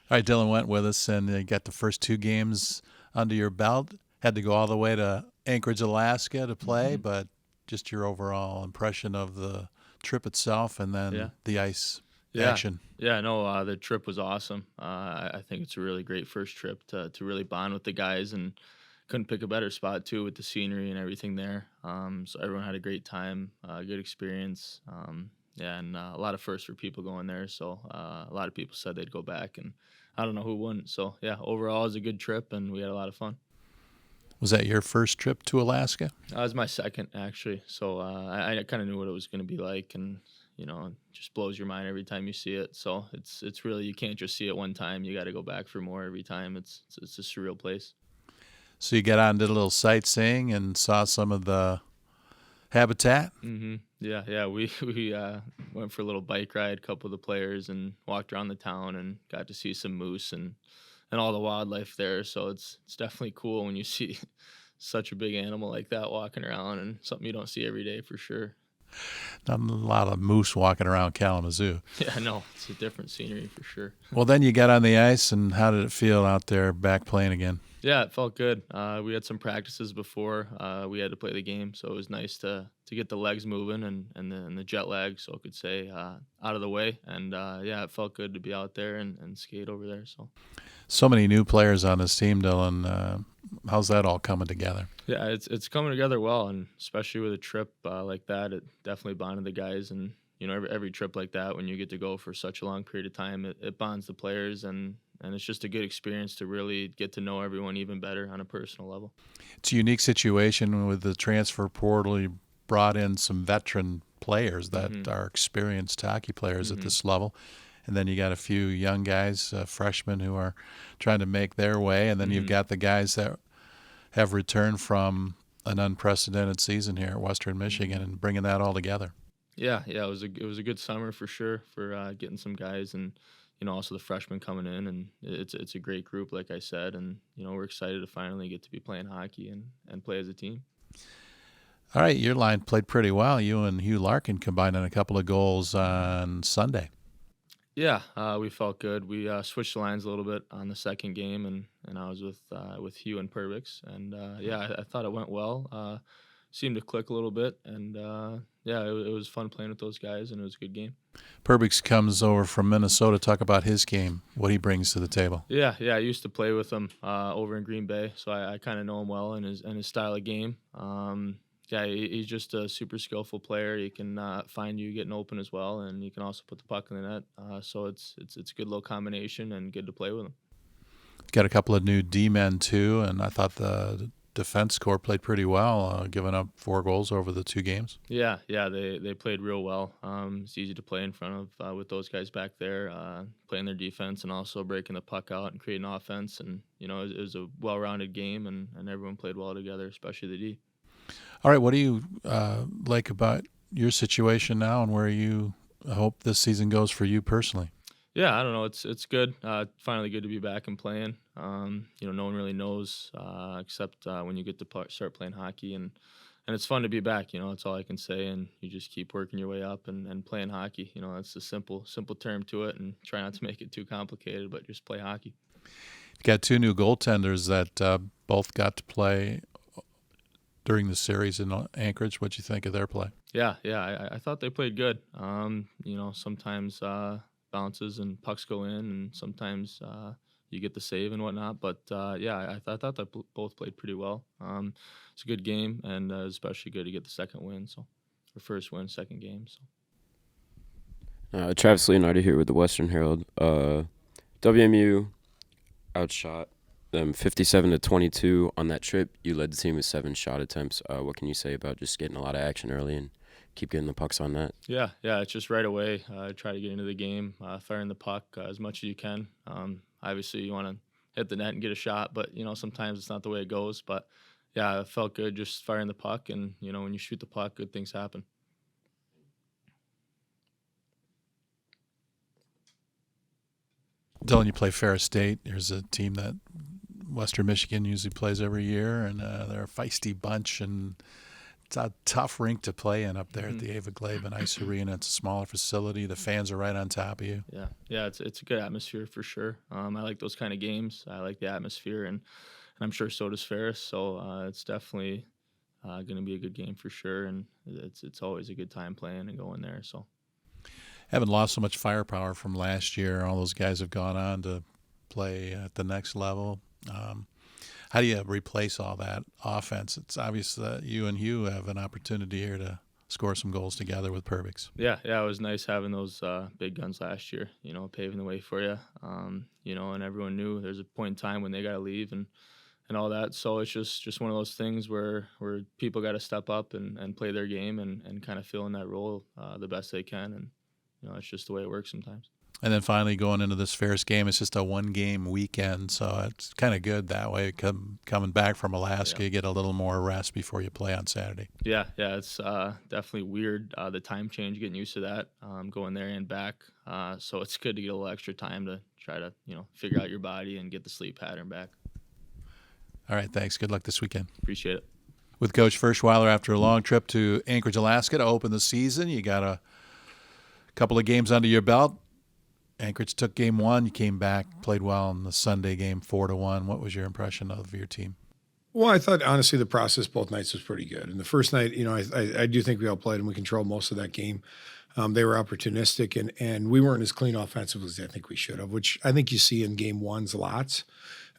All right, Dylan went with us, and you got the first two games under your belt. Had to go all the way to Anchorage, Alaska to play, Hmm. but just your overall impression of the trip itself and Yeah, then the ice yeah, action. yeah. No, the trip was awesome. I think it's a really great first trip to really bond with the guys, and couldn't pick a better spot too with the scenery and everything there. So everyone had a great time, good experience. Yeah, and a lot of firsts for people going there. So a lot of people said they'd go back, and I don't know who wouldn't. So yeah, overall, it was a good trip, and we had a lot of fun. Was that your first trip to Alaska? That was my second actually, so I kind of knew what it was going to be like, and it just blows your mind every time you see it. So it's really, you can't just see it one time. You got to go back for more every time. It's a surreal place. So you got on, did a little sightseeing, and saw some of the habitat. Yeah, yeah. We went for a little bike ride, a couple of the players, and walked around the town and got to see some moose and all the wildlife there. So it's definitely cool when you see such a big animal like that walking around, and something you don't see every day for sure. Not a lot of moose walking around Kalamazoo. Yeah, no, it's a different scenery for sure. Well, then you got on the ice, and how did it feel out there back playing again? Yeah, it felt good. We had some practices before we had to play the game, so it was nice to get the legs moving and the jet lag, so I could say, out of the way. And yeah, it felt good to be out there and skate over there. So So many new players on this team, Dylan. How's that all coming together? yeah, it's coming together well, and especially with a trip like that, it definitely bonded the guys. And every trip like that, when you get to go for such a long period of time, it bonds the players, and it's just a good experience to really get to know everyone even better on a personal level. It's a unique situation with the transfer portal. You brought in some veteran players that Hmm. are experienced hockey players at Hmm. this level. And then you got a few young guys, freshmen, who are trying to make their way. And then you've Hmm. got the guys that have returned from an unprecedented season here at Western Michigan Hmm. and bringing that all together. Yeah, yeah, it was a good summer for sure for getting some guys, and also the freshmen coming in, and it's a great group, like I said, and we're excited to finally get to be playing hockey and play as a team. All right, your line played pretty well. You and Hugh Larkin combined on a couple of goals on Sunday. Yeah, we felt good. We switched the lines a little bit on the second game, and I was with Hugh and Perbix, and yeah, I thought it went well. Seemed to click a little bit, and yeah, it was fun playing with those guys, and it was a good game. Perbix comes over from Minnesota. Talk about his game, what he brings to the table. Yeah, yeah, I used to play with him over in Green Bay, so I kind of know him well and his style of game. Yeah, he's just a super skillful player. He can find you getting open as well, and he can also put the puck in the net. So it's a good little combination and good to play with him. Got a couple of new D-men too, and I thought the defense corps played pretty well, giving up 4 goals over the 2 games. Yeah, yeah, they played real well. It's easy to play in front of with those guys back there, playing their defense and also breaking the puck out and creating offense. And it was a well-rounded game, and everyone played well together, especially the D. All right, what do you like about your situation now, and where you hope this season goes for you personally? Yeah, I don't know. It's good. Finally, good to be back and playing. No one really knows except when you get to start playing hockey, and it's fun to be back. That's all I can say. And you just keep working your way up and playing hockey. That's the simple term to it, and try not to make it too complicated, but just play hockey. Got 2 new goaltenders that both got to play during the series in Anchorage. What'd you think of their play? Yeah, yeah. I thought they played good. Sometimes bounces and pucks go in, and sometimes you get the save and whatnot. But yeah, I thought that both played pretty well. It's a good game, and especially good to get the second win. So, or first win, second game. So. Travis Leonardo here with the Western Herald. WMU outshot them 57-22 on that trip. You led the team with 7 shot attempts. What can you say about just getting a lot of action early and keep getting the pucks on net? Yeah, yeah. It's just right away. Try to get into the game, firing the puck as much as you can. Obviously, you want to hit the net and get a shot, but sometimes it's not the way it goes. But yeah, it felt good just firing the puck, and when you shoot the puck, good things happen. Dylan, you play Ferris State. There's a team that Western Michigan usually plays every year, and they're a feisty bunch. And It's a tough rink to play in up there at Mhm. the Ava Glaben Ice Arena. It's a smaller facility. The fans are right on top of you. Yeah, yeah, it's a good atmosphere for sure. I like those kind of games. I like the atmosphere, and I'm sure so does Ferris. So it's definitely going to be a good game for sure, and it's always a good time playing and going there. So Haven't lost so much firepower from last year. All those guys have gone on to play at the next level. How do you replace all that offense? It's obvious that you and Hugh have an opportunity here to score some goals together with Perbix. yeah, it was nice having those big guns last year. Paving the way for you. And everyone knew there's a point in time when they got to leave and all that. So it's just one of those things where people got to step up and play their game and kind of fill in that role the best they can. And it's just the way it works sometimes. And then finally going into this Ferris game, it's just a one-game weekend, so it's kind of good that way. Coming back from Alaska, you get a little more rest before you play on Saturday. Yeah, it's definitely weird, the time change, getting used to that, going there and back. So it's good to get a little extra time to try to, figure out your body and get the sleep pattern back. All right, thanks. Good luck this weekend. Appreciate it. With Coach Ferschweiler after a long trip to Anchorage, Alaska to open the season, you got a couple of games under your belt. Anchorage took game one. You came back, played well in the Sunday game, 4-1. What was your impression of your team? Well, I thought, honestly, the process both nights was pretty good. And the first night, I do think we outplayed and we controlled most of that game. They were opportunistic, and we weren't as clean offensively as I think we should have, which I think you see in game ones lots,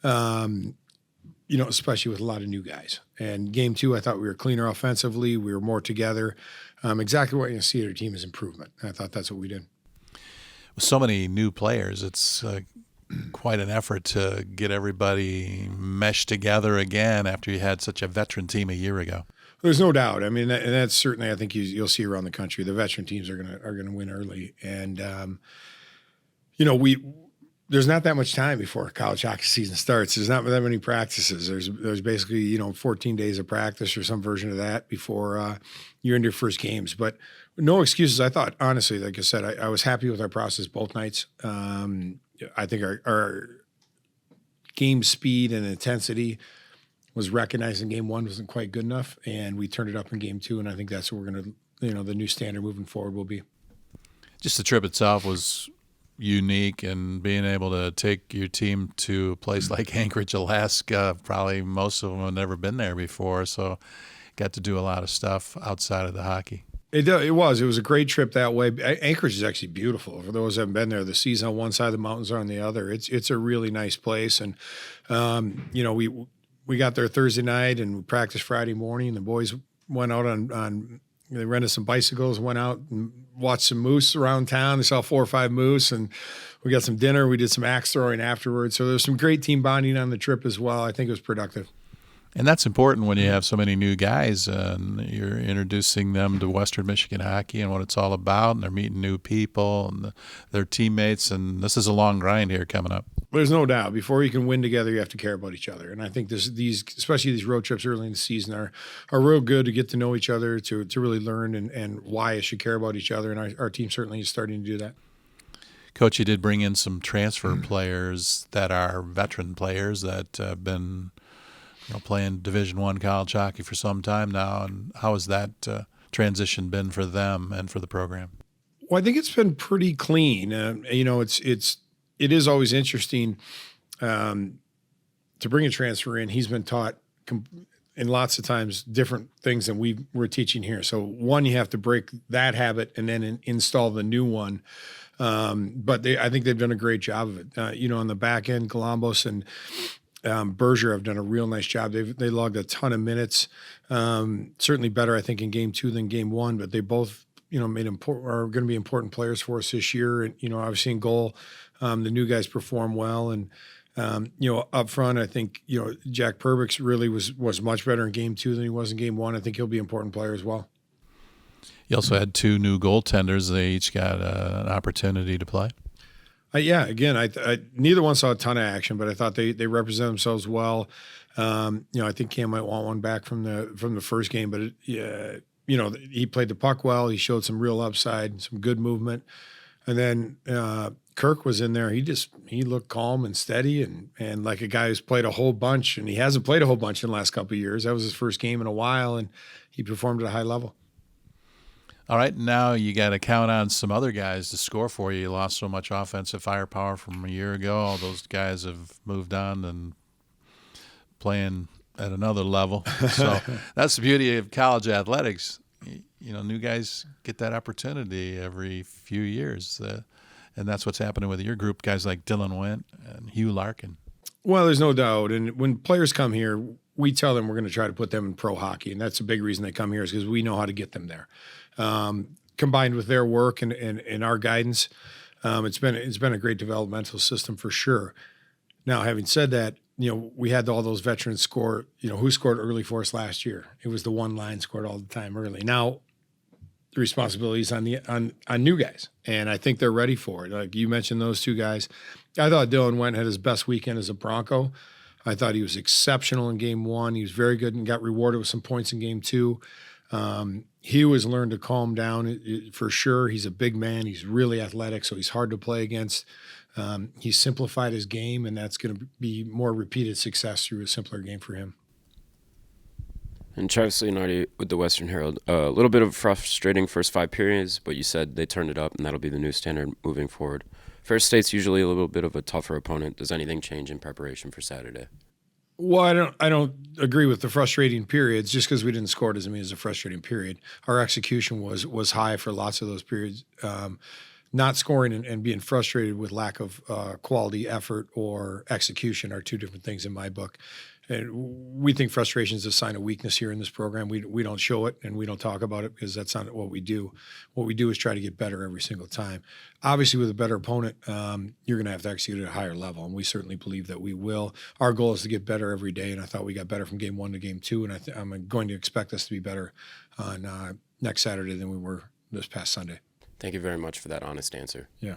especially with a lot of new guys. And game two, I thought we were cleaner offensively. We were more together. Exactly what you see at our team is improvement. I thought that's what we did. With so many new players, it's quite an effort to get everybody meshed together again after you had such a veteran team a year ago. There's no doubt. I mean, and that's certainly, I think you'll see around the country. The veteran teams are gonna win early, and there's not that much time before college hockey season starts. There's not that many practices. There's basically 14 days of practice or some version of that before you're into your first games. But no excuses. I thought, honestly, like I said, I was happy with our process both nights. I think our game speed and intensity was recognized in game one wasn't quite good enough, and we turned it up in game two, and I think that's what we're going to, the new standard moving forward will be. Just the trip itself was unique, and being able to take your team to a place like Anchorage, Alaska, probably most of them have never been there before, so got to do a lot of stuff outside of the hockey. It was a great trip that way. Anchorage is actually beautiful. For those who haven't been there, the sea's on one side, the mountains are on the other. It's a really nice place, and we got there Thursday night and we practiced Friday morning. The boys went out on they rented some bicycles, went out and watched some moose around town. They saw 4 or 5 moose, and we got some dinner. We did some axe throwing afterwards. So there's some great team bonding on the trip as well. I think it was productive. And that's important when you have so many new guys and you're introducing them to Western Michigan hockey and what it's all about, and they're meeting new people and their teammates, and this is a long grind here coming up. There's no doubt. Before you can win together, you have to care about each other. And I think especially these road trips early in the season are real good to get to know each other, to really learn and why you should care about each other. And our team certainly is starting to do that. Coach, you did bring in some transfer players that are veteran players that have been playing Division I college hockey for some time now. And how has that transition been for them and for the program? Well, I think it's been pretty clean. It is always interesting to bring a transfer in. He's been taught in lots of times different things than we're teaching here. So one, you have to break that habit and then install the new one. But I think they've done a great job of it. On the back end, Columbus and Berger have done a real nice job. They logged a ton of minutes, certainly better, I think, in game two than game one, but they both, are going to be important players for us this year. And, obviously in goal, the new guys perform well. And, up front, I think, Jack Perbix really was much better in game two than he was in game one. I think he'll be an important player as well. You also had 2 new goaltenders. They each got an opportunity to play. Yeah, again, I neither one saw a ton of action, but I thought they represent themselves well. I think Cam might want one back from the first game, but he played the puck well. He showed some real upside, some good movement. And then Kirk was in there. He looked calm and steady and like a guy who's played a whole bunch, and he hasn't played a whole bunch in the last couple of years. That was his first game in a while, and he performed at a high level. All right, now you got to count on some other guys to score for you. You lost so much offensive firepower from a year ago. All those guys have moved on and playing at another level. So that's the beauty of college athletics. You know, new guys get that opportunity every few years, and that's what's happening with your group. Guys like Dylan Went and Hugh Larkin. Well, there's no doubt. And when players come here, we tell them we're going to try to put them in pro hockey, and that's a big reason they come here is because we know how to get them there. Combined with their work and our guidance, it's been a great developmental system for sure. Now, having said that, you know, we had all those veterans score. You know, who scored early for us last year? It was the one line scored all the time early. Now, the responsibility is on new guys, and I think they're ready for it. Like you mentioned, those two guys. I thought Dylan Went had his best weekend as a Bronco. I thought he was exceptional in game one. He was very good and got rewarded with some points in game two. He was learned to calm down for sure. He's a big man. He's really athletic, so he's hard to play against. He simplified his game, and that's going to be more repeated success through a simpler game for him. And Travis Leonardi with the Western Herald. A little bit of frustrating first 5 periods, but you said they turned it up, and that'll be the new standard moving forward. First State's usually a little bit of a tougher opponent. Does anything change in preparation for Saturday? Well, I don't agree with the frustrating periods. Just because we didn't score doesn't mean it's a frustrating period. Our execution was high for lots of those periods. Not scoring and being frustrated with lack of quality effort or execution are two different things in my book. And we think frustration is a sign of weakness here in this program. We don't show it and we don't talk about it because that's not what we do. What we do is try to get better every single time. Obviously, with a better opponent, you're going to have to execute at a higher level, and we certainly believe that we will. Our goal is to get better every day, and I thought we got better from game 1 to game 2, and I'm going to expect us to be better on next Saturday than we were this past Sunday. Thank you very much for that honest answer. Yeah.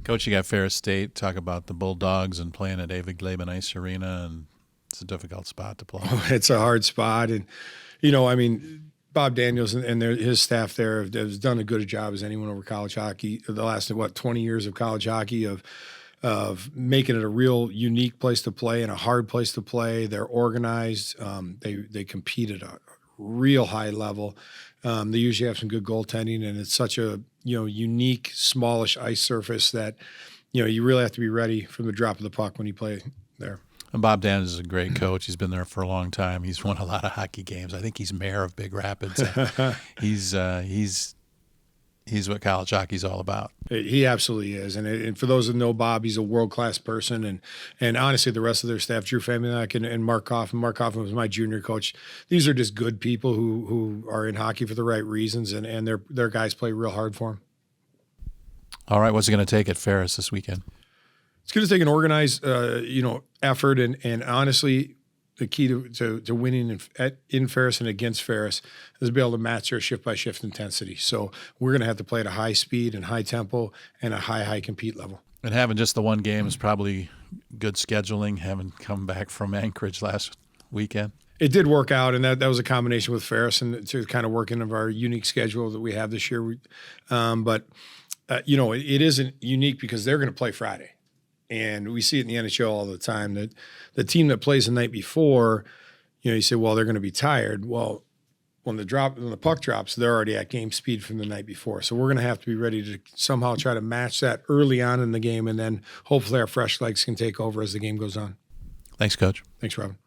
Coach, you got Ferris State. Talk about the Bulldogs and playing at David Glaben Ice Arena, and it's a difficult spot to play. It's a hard spot, and I mean, Bob Daniels and his staff there have done as good a job as anyone over college hockey. The last 20 years of college hockey of making it a real unique place to play and a hard place to play. They're organized. They compete at a real high level. They usually have some good goaltending, and it's such a unique, smallish ice surface that you really have to be ready from the drop of the puck when you play there. And Bob Daniels is a great coach. He's been there for a long time. He's won a lot of hockey games. I think he's mayor of Big Rapids. He's what college hockey's all about. He absolutely is. And for those that know Bob, he's a world-class person. And honestly, the rest of their staff, Drew Famulak and Mark Coffin. Mark Coffin was my junior coach. These are just good people who are in hockey for the right reasons, and their guys play real hard for them. All right, what's it going to take at Ferris this weekend? It's going to take an organized, effort, and honestly, the key to winning in Ferris and against Ferris is to be able to match their shift-by-shift intensity. So we're going to have to play at a high speed and high tempo and a high compete level. And having just the one game is probably good scheduling, having come back from Anchorage last weekend. It did work out, and that was a combination with Ferris and to kind of work into our unique schedule that we have this year. But it isn't unique because they're going to play Friday. And we see it in the NHL all the time that the team that plays the night before, you say, well, they're going to be tired. Well, when the puck drops, they're already at game speed from the night before. So we're going to have to be ready to somehow try to match that early on in the game, and then hopefully our fresh legs can take over as the game goes on. Thanks, Coach. Thanks, Robin.